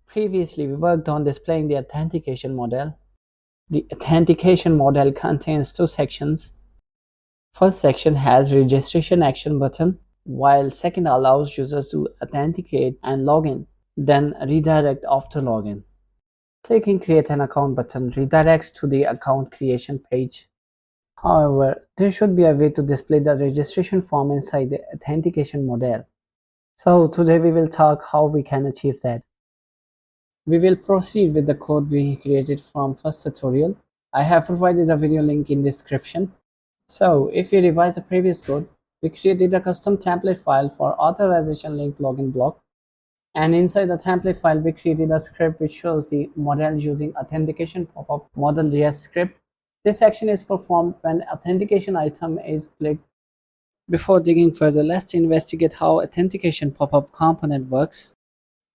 Previously, we worked on displaying the authentication model. The authentication model contains two sections. First section has registration action button, while second allows users to authenticate and log in, then redirect after login. Clicking create an account button redirects to the account creation page. However, there should be a way to display the registration form inside the authentication model. So today we will talk how we can achieve that. We will proceed with the code we created from first tutorial. I have provided a video link in description. So if we revise the previous code, we created a custom template file for authorization link login block. And inside the template file, we created a script which shows the model using authentication pop-up modal.js script. This action is performed when authentication item is clicked. Before digging further, let's investigate how authentication pop-up component works.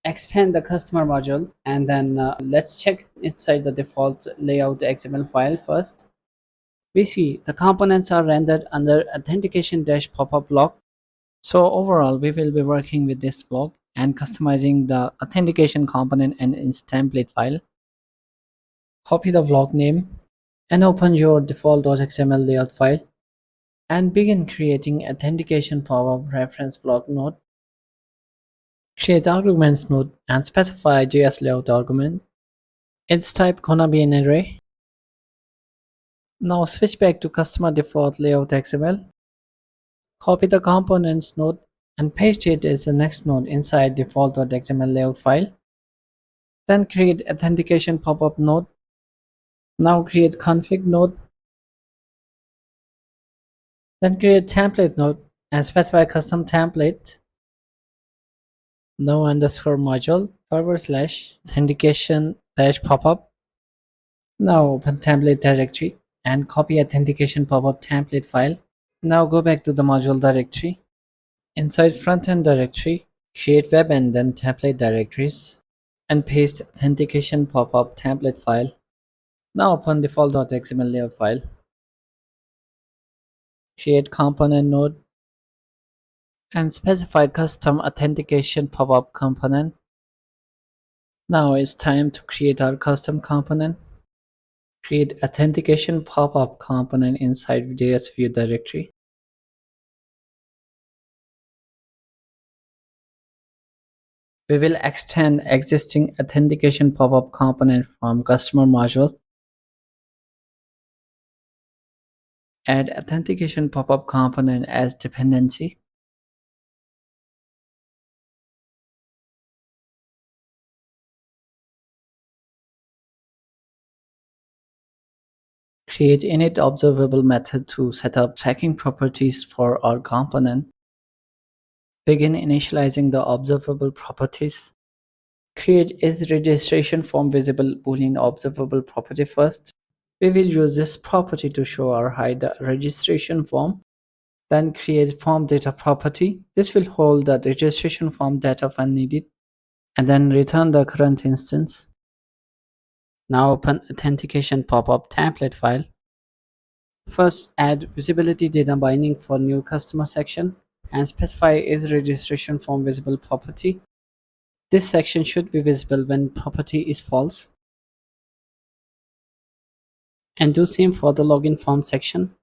Expand the customer module, and then let's check inside the default layout XML file first. We see the components are rendered under authentication-popup block. So overall, we will be working with this block and customizing the authentication component and its template file. Copy the block name and open your default.xml layout file and begin creating authentication pop-up reference block node. Create arguments node and specify JS layout argument. Its type gonna be an array. Now switch back to customer default layout XML. Copy the components node and paste it as the next node inside default.xml layout file. Then create authentication pop-up node. Now create config node. Then create template node and specify custom template. No underscore module / authentication -popup. Now open template directory and copy authentication pop-up template file. Now go back to the module directory. Inside frontend directory, create web and then template directories and paste authentication pop-up template file. Now open default.xml layout file. Create component node and specify custom authentication pop-up component. Now it's time to create our custom component. Create authentication pop-up component inside JS view directory. We will extend existing authentication pop-up component from customer module. Add authentication pop-up component as dependency. Create init observable method to set up tracking properties for our component. Begin initializing the observable properties. Create is registration form visible boolean observable property first. We will use this property to show or hide the registration form. Then create form data property. This will hold the registration form data when needed. And then return the current instance. Now open authentication pop-up template file. First, add visibility data binding for new customer section and specify is registration form visible property. This section should be visible when property is false. And do same for the login form section.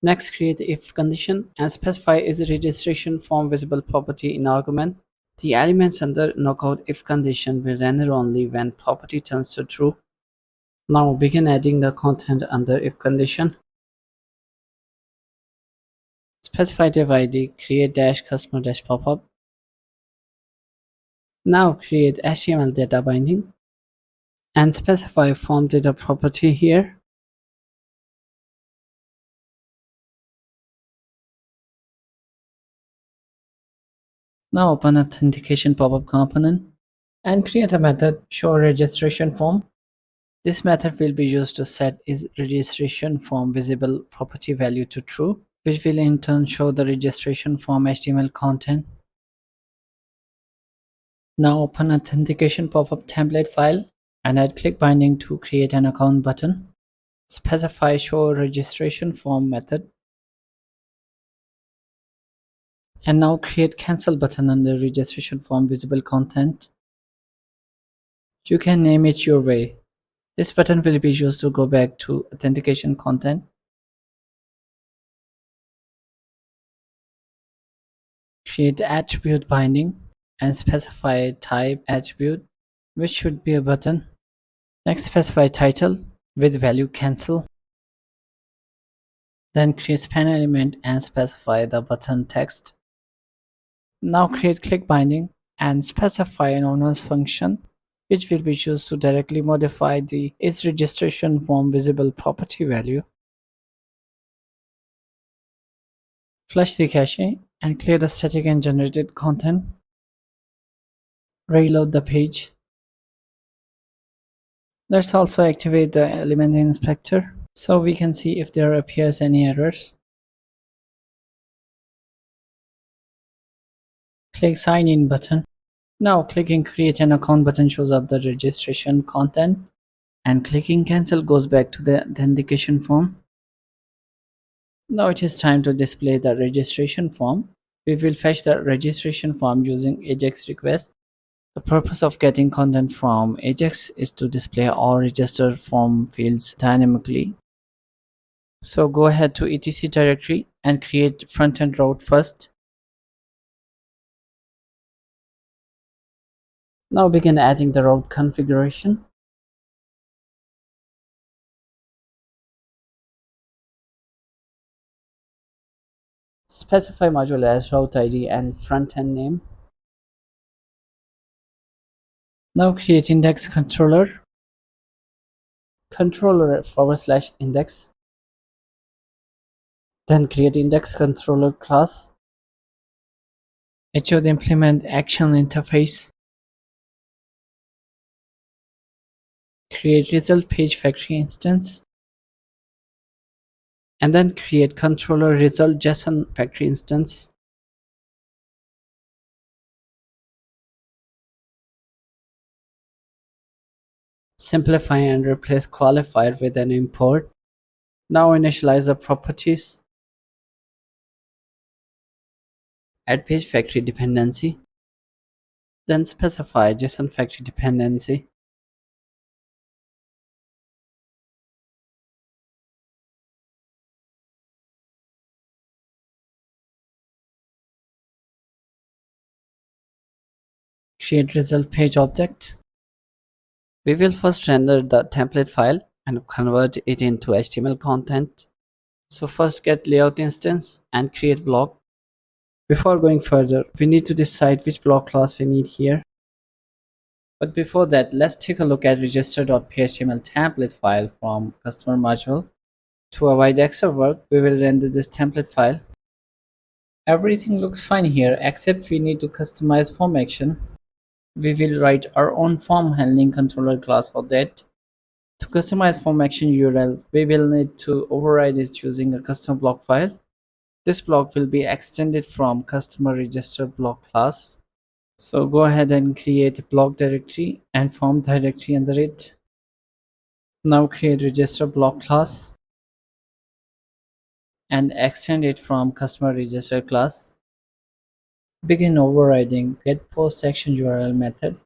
Next, create if condition and specify is registration form visible property in argument. The elements under no code if condition will render only when property turns to true. Now begin adding the content under if condition. Specify div ID, create -customer -popup. Now create HTML data binding and specify form data property here. Now open authentication pop-up component and create a method show registration form. This method will be used to set is registration form visible property value to true, which will in turn show the registration form HTML content. Now open authentication pop-up template file and add click binding to create an account button. Specify show registration form method. And now create cancel button under registration form visible content. You can name it your way. This button will be used to go back to authentication content. Create attribute binding and specify type attribute, which should be a button. Next, specify title with value cancel. Then create span element and specify the button text. Now create click binding and specify an owner's function, which will be used to directly modify the is registration form visible property value. Flush the cache and clear the static and generated content. Reload the page. Let's also activate the element inspector so we can see if there appears any errors. Click sign in button. Now clicking create an account button shows up the registration content, and clicking cancel goes back to the authentication form. Now it is time to display the registration form. We will fetch the registration form using AJAX request. The purpose of getting content from AJAX is to display all registered form fields dynamically. So go ahead to etc directory and create front-end route first. Now begin adding the route configuration. Specify module as route ID and front-end name. Now create index controller /index. Then create index controller class. It should implement action interface. Create result page factory instance. And then create controller result JSON factory instance. Simplify and replace qualifier with an import. Now initialize the properties. Add page factory dependency. Then specify JSON factory dependency. Create result page object. We will first render the template file and convert it into HTML content. So first get layout instance and create block. Before going further, we need to decide which block class we need here. But before that, let's take a look at register.phml template file from customer module. To avoid extra work, we will render this template file. Everything looks fine here, except we need to customize form action. We will write our own form handling controller class for that. To customize form action URL, we will need to override it using a custom block file. This block will be extended from customer register block class. So go ahead and create a block directory and form directory under it. Now create register block class and extend it from customer register class. Begin overriding getPost action URL method.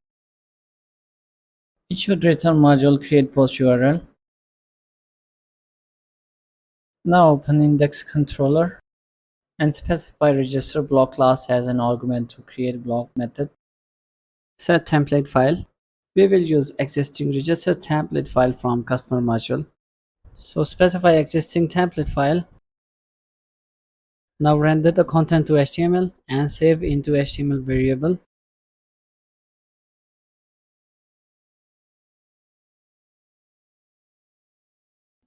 It should return module CreatePost URL. Now open index controller and specify register block class as an argument to create block method. Set template file. We will use existing register template file from customer module. So specify existing template file. Now render the content to HTML and save into HTML variable.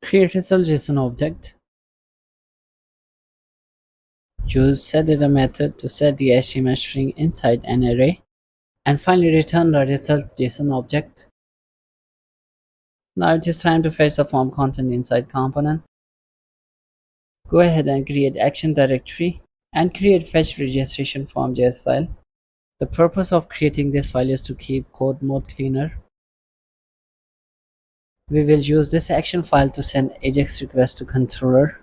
Create result JSON object. Use setData method to set the HTML string inside an array. And finally return the result JSON object. Now it is time to fetch the form content inside component. Go ahead and create action directory and create fetch registration form.js file. The purpose of creating this file is to keep code more cleaner. We will use this action file to send AJAX request to controller.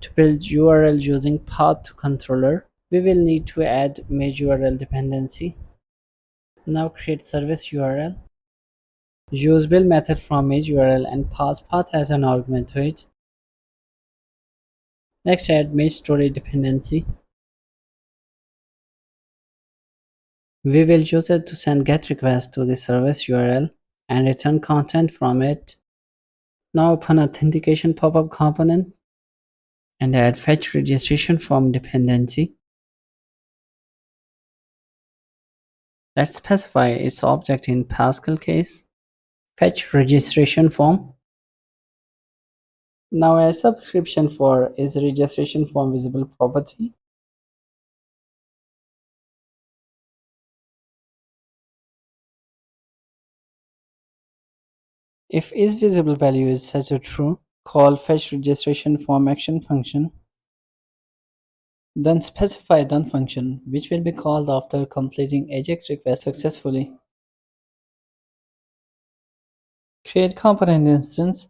To build URL using path to controller, we will need to add image URL dependency. Now create service URL. Use build method from image URL and pass path as an argument to it. Next, add image storage dependency. We will use it to send GET request to the service URL and return content from it. Now open authentication pop-up component and add fetch registration form dependency. Let's specify its object in Pascal case. Fetch registration form. Now a subscription for is registration form visible property. If isVisible value is set to true, call fetch registration form action function. Then specify done function, which will be called after completing AJAX request successfully. Create component instance.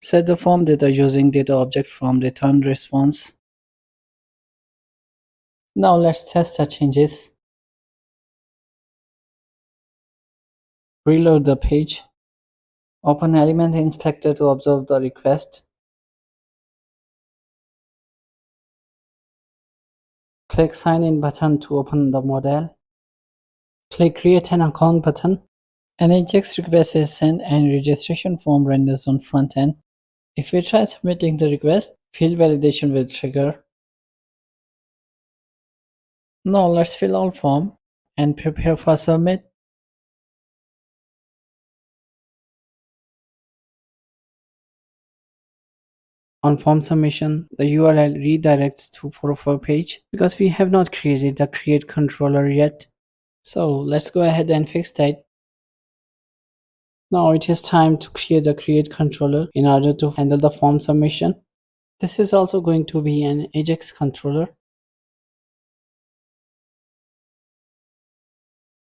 Set the form data using data object from return response. Now let's test the changes. Reload the page. Open element inspector to observe the request. Click sign in button to open the modal. Click create an account button. An AJAX request is sent and registration form renders on front end. If we try submitting the request, field validation will trigger. Now let's fill all form and prepare for submit. On form submission, the URL redirects to 404 page because we have not created the create controller yet. So let's go ahead and fix that. Now it is time to create the create controller in order to handle the form submission. This is also going to be an AJAX controller.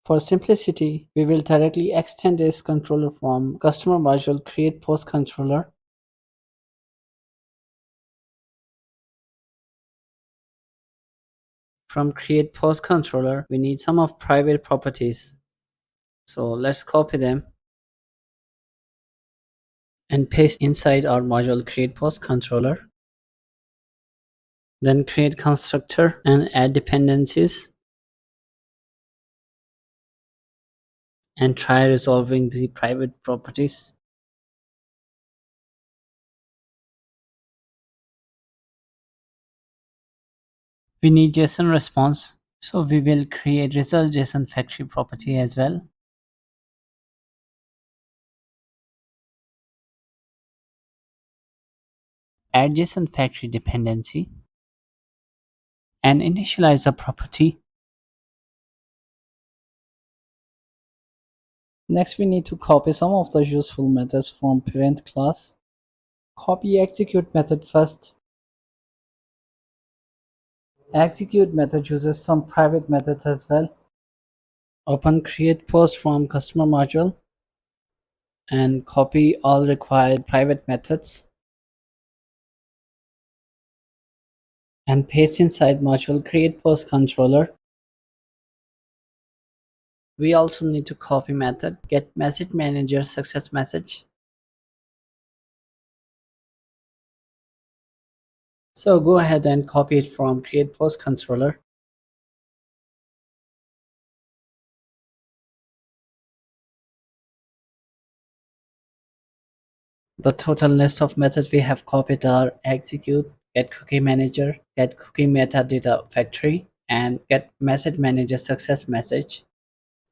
For simplicity, we will directly extend this controller from customer module CreatePost controller. From CreatePost controller, we need some of private properties. So let's copy them and paste inside our module CreatePost controller. Then create constructor and add dependencies. And try resolving the private properties. We need JSON response, so we will create result JSON factory property as well. Add JSON factory dependency and initialize the property. Next, we need to copy some of the useful methods from parent class. Copy execute method first. Execute method uses some private methods as well. Open CreatePost from customer module and copy all required private methods and paste inside module CreatePost controller. We also need to copy method get message manager success message. So go ahead and copy it from CreatePost controller. The total list of methods we have copied are execute, get cookie manager, get cookie metadata factory, and get message manager success message.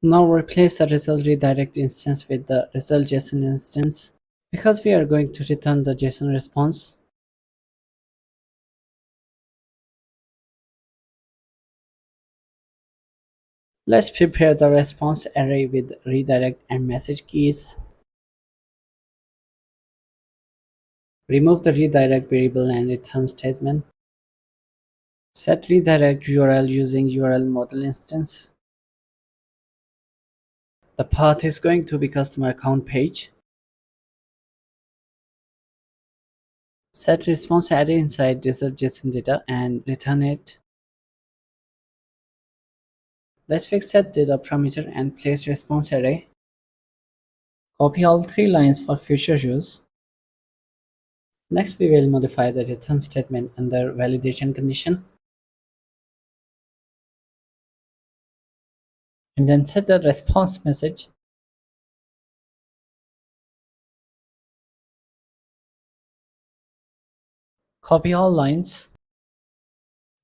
Now replace the result redirect instance with the result JSON instance because we are going to return the JSON response. Let's prepare the response array with redirect and message keys. Remove the redirect variable and return statement. Set redirect URL using URL modal instance. The path is going to be customer account page. Set response array inside result JSON data and return it. Let's fix set data parameter and place response array. Copy all three lines for future use. Next, we will modify the return statement under validation condition. And then set the response message. Copy all lines.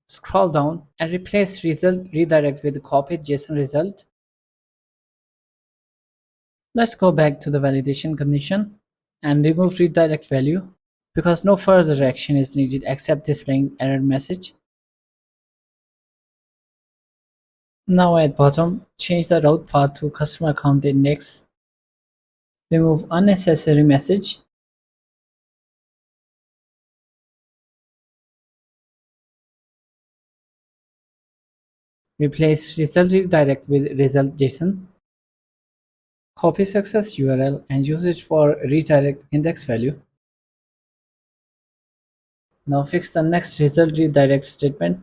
Scroll down and replace result redirect with the copied JSON result. Let's go back to the validation condition and remove redirect value because no further action is needed except displaying error message. Now at bottom, change the route path to customer account index. Remove unnecessary message. Replace result redirect with result JSON. Copy success URL and use it for redirect index value. Now fix the next result redirect statement.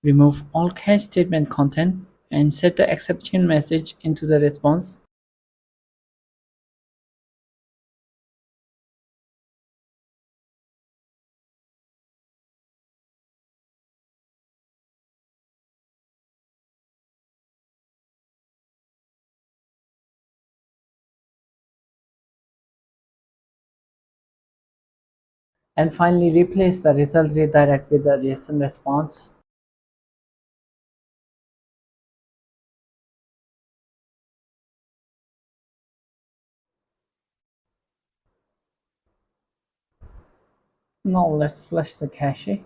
Remove all catch statement content and set the exception message into the response. And finally replace the result redirect with the JSON response. Now let's flush the cache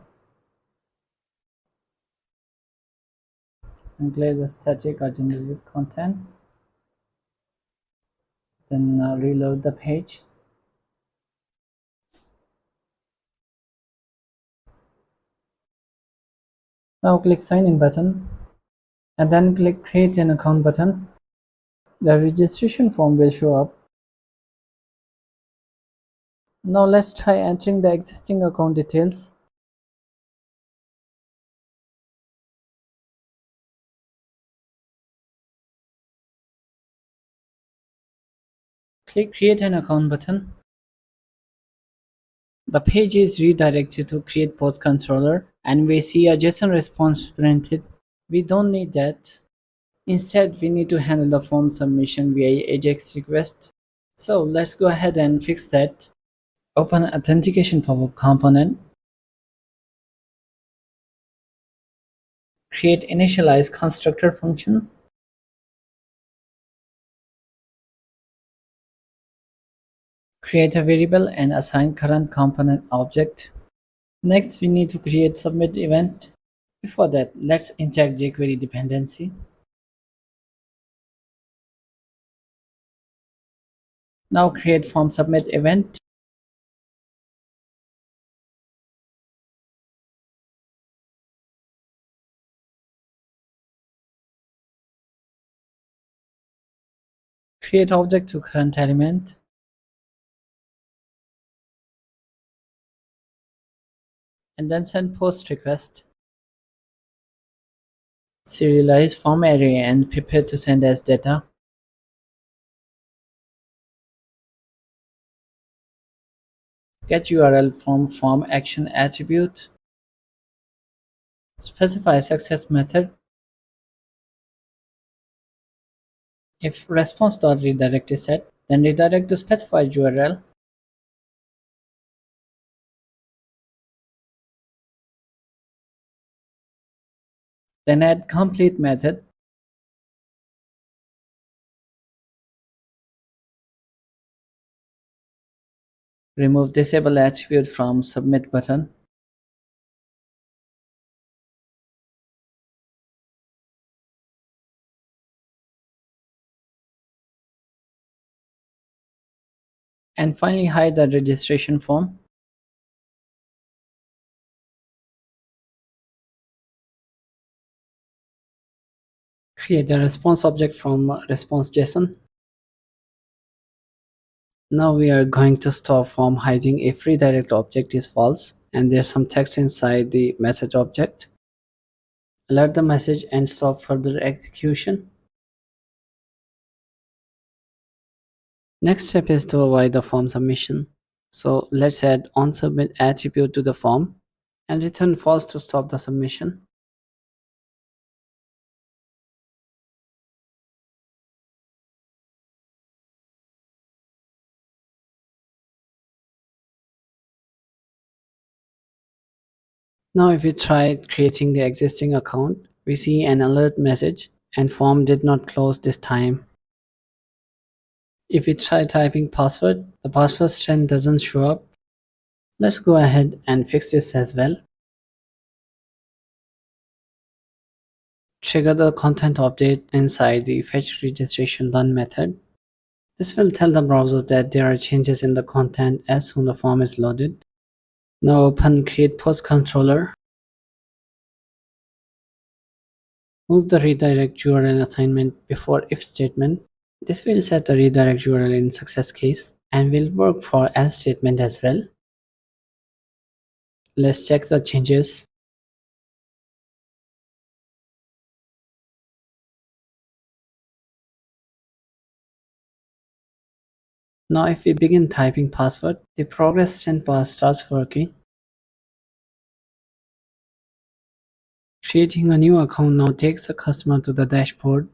and clear the static or generated content. Then reload the page. Now click sign in button and then click create an account button. The registration form will show up. Now let's try entering the existing account details. Click create an account button. The page is redirected to CreatePost controller and we see a JSON response printed. We don't need that. Instead, we need to handle the form submission via AJAX request. So let's go ahead and fix that. Open authentication pop-up component. Create initialize constructor function. Create a variable and assign current component object. Next, we need to create submit event. Before that, let's inject jQuery dependency. Now create form submit event. Create object to current element. And then send post request. Serialize form array and prepare to send as data. Get URL from form action attribute. Specify success method. If response.redirect is set, then redirect to specified URL. Then add complete method. Remove disable attribute from submit button. And finally hide the registration form. Create the response object from response JSON. Now we are going to stop from hiding if redirect object is false and there's some text inside the message object. Alert the message and stop further execution. Next step is to avoid the form submission. So let's add onSubmit attribute to the form and return false to stop the submission. Now if we try creating the existing account, we see an alert message and form did not close this time. If we try typing password, the password string doesn't show up. Let's go ahead and fix this as well. Trigger the content update inside the fetch registration done method. This will tell the browser that there are changes in the content as soon as the form is loaded. Now open CreatePost controller. Move the redirect URL assignment before if statement. This will set the redirect URL in success case and will work for else statement as well. Let's check the changes. Now if we begin typing password, the progress trend bar starts working. Creating a new account now takes the customer to the dashboard.